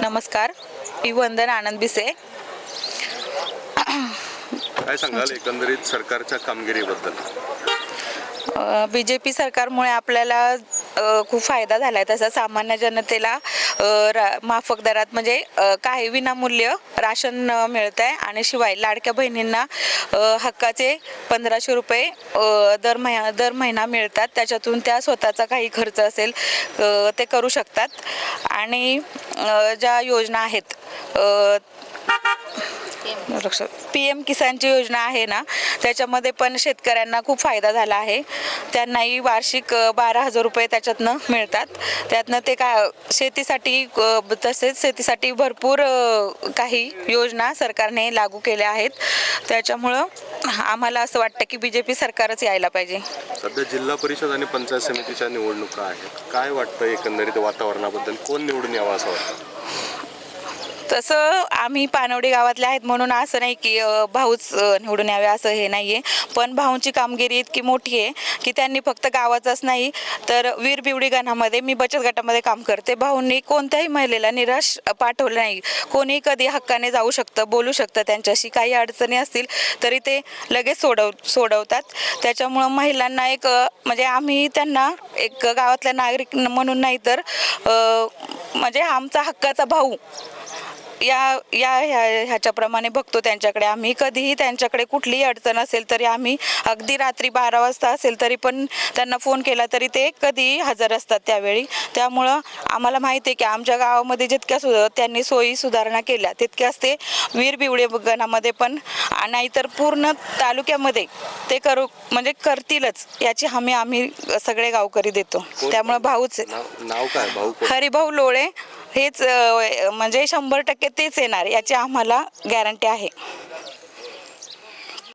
नमस्कार, मी वंदन आनंद बिसे. काय सांगाल एकंदरीत सरकारच्या कामगिरीबद्दल? BJP सरकारमुळे आपल्याला खूप फायदा झाला आहे. तसा सामान्य जनतेला माफक दरात म्हणजे काही विनामूल्य राशन मिळत आहे आणि शिवाय लाडक्या बहिणींना हक्काचे 1500 रुपये दर महिना मिळतात. त्याच्यातून त्या स्वतःचा काही खर्च असेल ते करू शकतात. आणि ज्या योजना आहेत PM किसानची योजना आहे ना, त्याच्यामध्ये पण शेतकऱ्यांना खूप फायदा झाला आहे. त्यांनाही वार्षिक 12,000 रुपये त्याच्यातनं मिळतात. त्यातनं ते शेतीसाठी तसेच शेतीसाठी भरपूर काही योजना सरकारने लागू केल्या आहेत. त्याच्यामुळं आम्हाला असं वाटतं की BJP सरकारच यायला पाहिजे. सध्या जिल्हा परिषद आणि पंचायत समितीच्या निवडणुका आहेत. काय वाटतं एकंदरीत वातावरणाबद्दल? कोण निवडून यावं असं वाटतं? तसं आम्ही पानवडी गावातले आहेत म्हणून असं नाही की भाऊच निवडून यावे असं हे नाही आहे. पण भाऊंची कामगिरी इतकी मोठी आहे की त्यांनी फक्त गावाचाच नाही तर वीर बिवडी गणामध्ये मी बचत गटामध्ये काम करते. भाऊंनी कोणत्याही महिलेला निराश पाठवलं नाही. कोणी कधी हक्काने जाऊ शकतं, बोलू शकतं. त्यांच्याशी काही अडचणी असतील तरी ते लगेच सोडवतात. त्याच्यामुळं महिलांना एक म्हणजे आम्ही त्यांना एक गावातल्या नागरिक म्हणून नाही तर म्हणजे आमचा हक्काचा भाऊ ह्याच्याप्रमाणे बघतो त्यांच्याकडे. आम्ही कधीही त्यांच्याकडे कुठलीही अडचण असेल तरी आम्ही अगदी रात्री 12 वाजता असेल तरी पण त्यांना फोन केला तरी ते कधीही हजर असतात त्यावेळी. त्यामुळं आम्हाला माहिती आहे की आमच्या गावामध्ये जितक्या त्यांनी सोयी सुधारणा केल्या तितक्याच ते वीर बिवडे गणामध्ये पण नाहीतर पूर्ण तालुक्यामध्ये ते म्हणजे करतीलच याची हमी आम्ही सगळे गावकरी देतो. त्यामुळे भाऊच नाव काय? भाऊ हरिभाऊ लोळे हेच म्हणजे 100% तेच येणार याची आम्हाला गॅरंटी आहे.